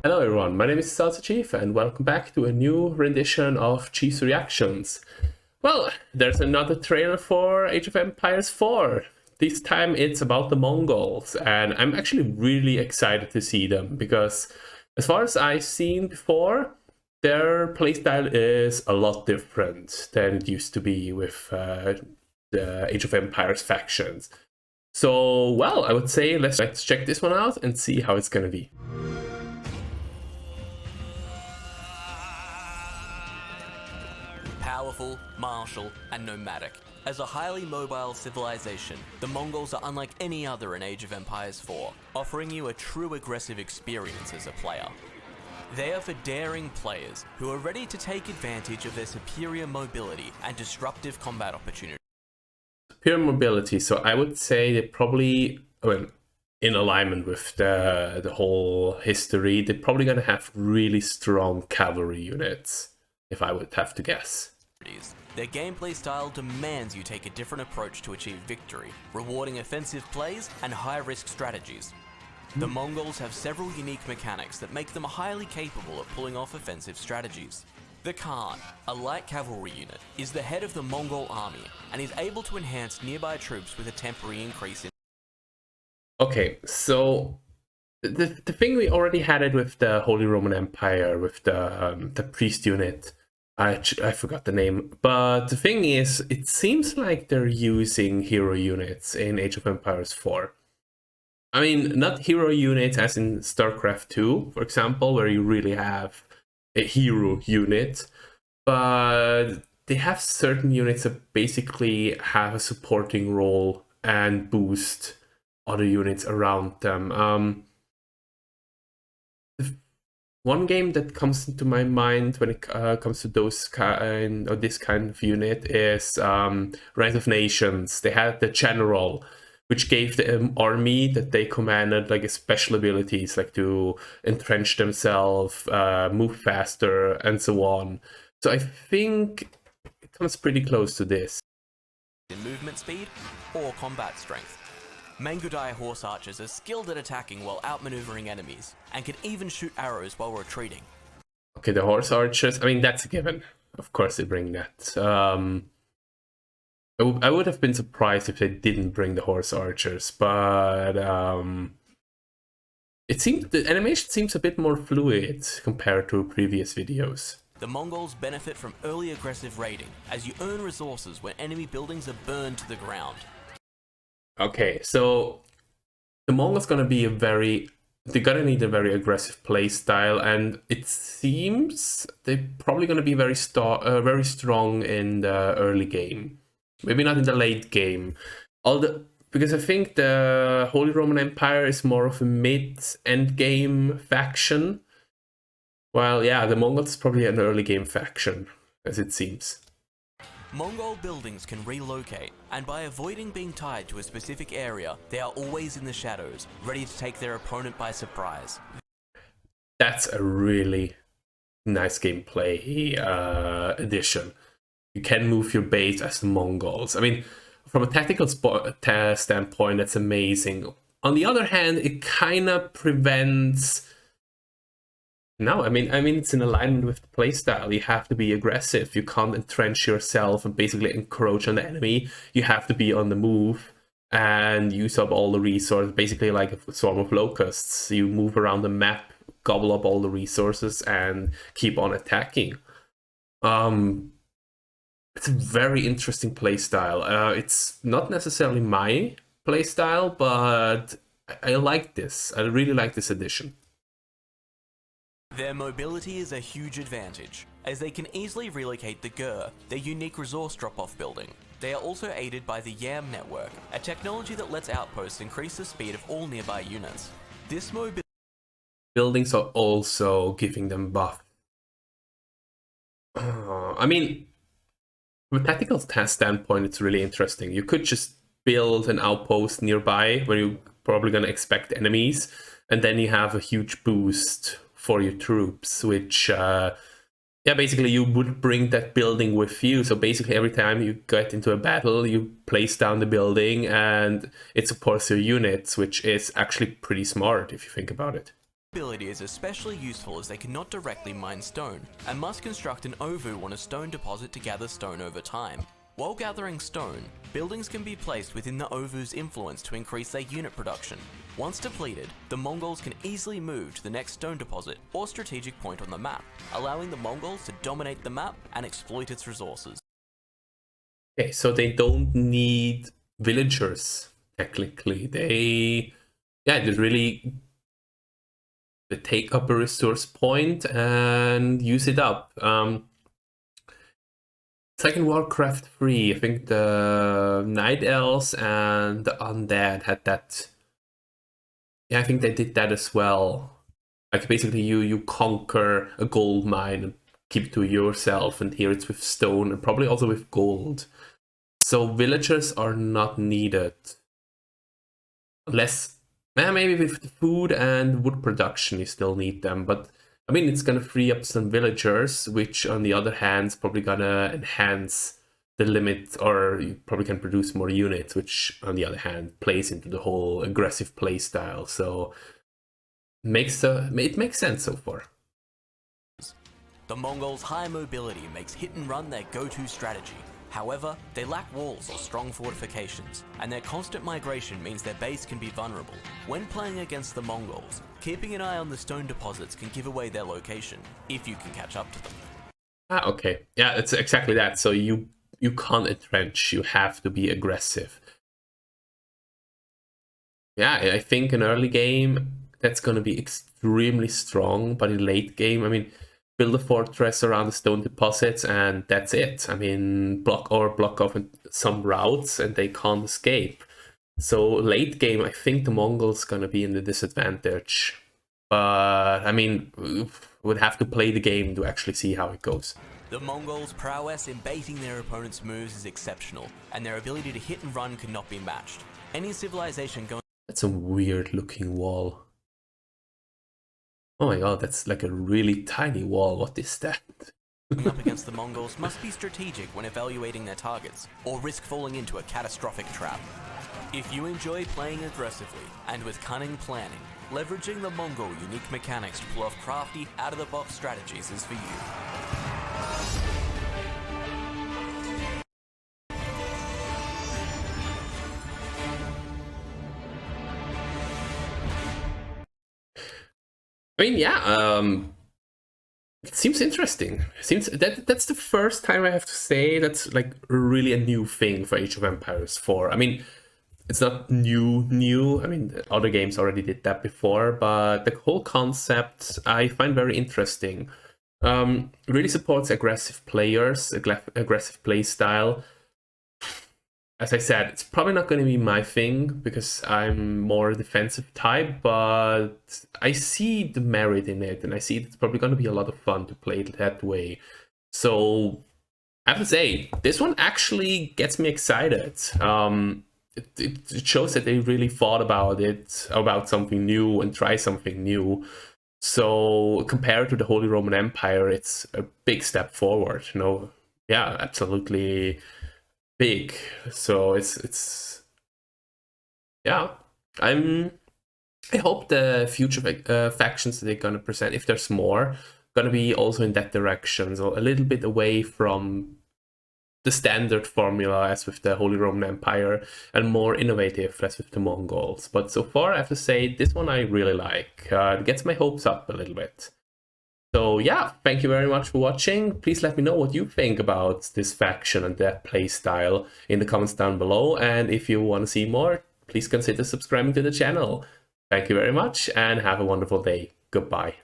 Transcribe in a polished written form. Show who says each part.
Speaker 1: Hello everyone, my name is Desasterchief and welcome back to a new rendition of Chief's Reactions. Well, there's another trailer for Age of Empires 4. This time it's about the Mongols and I'm actually really excited to see them because as far as I've seen before, their playstyle is a lot different than it used to be with the Age of Empires factions. So, well, I would say let's check this one out and see how it's gonna be.
Speaker 2: Powerful, martial, and nomadic. As a highly mobile civilization, the Mongols are unlike any other in Age of Empires 4, offering you a true aggressive experience as a player. They are for daring players who are ready to take advantage of their superior mobility and disruptive combat opportunities.
Speaker 1: Pure mobility, so I would say they probably, in alignment with the whole history, they're probably going to have really strong cavalry units, if I would have to guess.
Speaker 2: Their gameplay style demands you take a different approach to achieve victory, rewarding offensive plays and high-risk strategies. The Mongols have several unique mechanics that make them highly capable of pulling off offensive strategies. The Khan, a light cavalry unit, is the head of the Mongol army and is able to enhance nearby troops with a temporary increase in...
Speaker 1: Okay, so the thing we already had it with the Holy Roman Empire, with the priest unit. I forgot the name, but the thing is, it seems like they're using hero units in Age of Empires 4. I mean, not hero units as in StarCraft 2, for example, where you really have a hero unit, but they have certain units that basically have a supporting role and boost other units around them. One game that comes into my mind when it comes to this kind of unit is Rise of Nations. They had the general, which gave the army that they commanded like special abilities, like to entrench themselves, move faster, and so on. So I think it comes pretty close to this.
Speaker 2: In movement speed or combat strength. Mangudai horse archers are skilled at attacking while outmaneuvering enemies, and can even shoot arrows while retreating.
Speaker 1: Okay, the horse archers, I mean, that's a given. Of course they bring that. I would have been surprised if they didn't bring the horse archers, but it seems the animation seems a bit more fluid compared to previous videos.
Speaker 2: The Mongols benefit from early aggressive raiding, as you earn resources when enemy buildings are burned to the ground.
Speaker 1: Okay, so the Mongols they're gonna need a very aggressive play style, and it seems they're probably gonna be very strong in the early game. Maybe not in the late game. Because I think the Holy Roman Empire is more of a mid-end game faction. While, yeah, the Mongols is probably an early game faction, as it seems.
Speaker 2: Mongol buildings can relocate, and by avoiding being tied to a specific area, they are always in the shadows, ready to take their opponent by surprise.
Speaker 1: That's a really nice gameplay addition. You can move your base as the Mongols. I mean, from a tactical standpoint, that's amazing. On the other hand, it kind of prevents... No, I mean, it's in alignment with the playstyle. You have to be aggressive. You can't entrench yourself and basically encroach on the enemy. You have to be on the move and use up all the resources, basically like a swarm of locusts. You move around the map, gobble up all the resources, and keep on attacking. It's a very interesting playstyle. It's not necessarily my playstyle, but I like this. I really like this addition.
Speaker 2: Their mobility is a huge advantage, as they can easily relocate the Gur, their unique resource drop-off building. They are also aided by the YAM network, a technology that lets outposts increase the speed of all nearby units. This mobility
Speaker 1: buildings are also giving them buff. I mean, from a tactical standpoint, it's really interesting. You could just build an outpost nearby where you're probably going to expect enemies, and then you have a huge boost for your troops, which basically you would bring that building with you. So basically every time you get into a battle, you place down the building and it supports your units, which is actually pretty smart if you think about it.
Speaker 2: ability is especially useful as they cannot directly mine stone, and must construct an ovu on a stone deposit to gather stone over time. While gathering stone, buildings can be placed within the ovu's influence to increase their unit production. Once depleted, the Mongols can easily move to the next stone deposit or strategic point on the map, allowing the Mongols to dominate the map and exploit its resources.
Speaker 1: Okay, so they don't need villagers, technically. They really take up a resource point and use it up. It's like in Warcraft 3, I think the Night Elves and the Undead had that. Yeah, I think they did that as well. Like basically you conquer a gold mine and keep it to yourself, and here it's with stone and probably also with gold. So villagers are not needed. Unless, maybe with food and wood production you still need them, but I mean, it's gonna free up some villagers, which on the other hand is probably gonna enhance the limit, or you probably can produce more units, which on the other hand plays into the whole aggressive play style. So it makes sense so far.
Speaker 2: The Mongols' high mobility makes hit and run their go-to strategy. However, they lack walls or strong fortifications, and their constant migration means their base can be vulnerable. When playing against the Mongols, keeping an eye on the stone deposits can give away their location, if you can catch up to them.
Speaker 1: Okay. Yeah, it's exactly that. So you can't entrench, you have to be aggressive. Yeah, I think in early game that's going to be extremely strong, but in late game, I mean, build a fortress around the stone deposits and that's it. I mean, block off some routes and they can't escape. So late game, I think the Mongols gonna be in the disadvantage. But I mean, would have to play the game to actually see how it goes.
Speaker 2: The Mongols' prowess in baiting their opponent's moves is exceptional, and their ability to hit and run cannot be matched. Any civilization going...
Speaker 1: That's a weird looking wall. Oh my god, that's like a really tiny wall. What is that?
Speaker 2: up against the Mongols must be strategic when evaluating their targets, or risk falling into a catastrophic trap. If you enjoy playing aggressively and with cunning planning, leveraging the Mongol unique mechanics to pull off crafty, out-of-the-box strategies is for you.
Speaker 1: I mean, yeah, it seems interesting. That's the first time I have to say that's like really a new thing for Age of Empires 4. I mean, it's not new. I mean, other games already did that before, but the whole concept I find very interesting. Really supports aggressive players, aggressive play style. As I said, it's probably not going to be my thing because I'm more defensive type, but I see the merit in it, and I see it's probably going to be a lot of fun to play it that way. So I have to say, this one actually gets me excited. It shows that they really thought about it, about something new, and try something new. So compared to the Holy Roman Empire, it's a big step forward. Yeah, absolutely big. So it's yeah. I hope the future factions that they're gonna present, if there's more, gonna be also in that direction. So a little bit away from the standard formula as with the Holy Roman Empire, and more innovative as with the Mongols. But so far, I have to say, this one I really like. It gets my hopes up a little bit. So yeah, thank you very much for watching. Please let me know what you think about this faction and that playstyle in the comments down below. And if you want to see more, please consider subscribing to the channel. Thank you very much and have a wonderful day. Goodbye.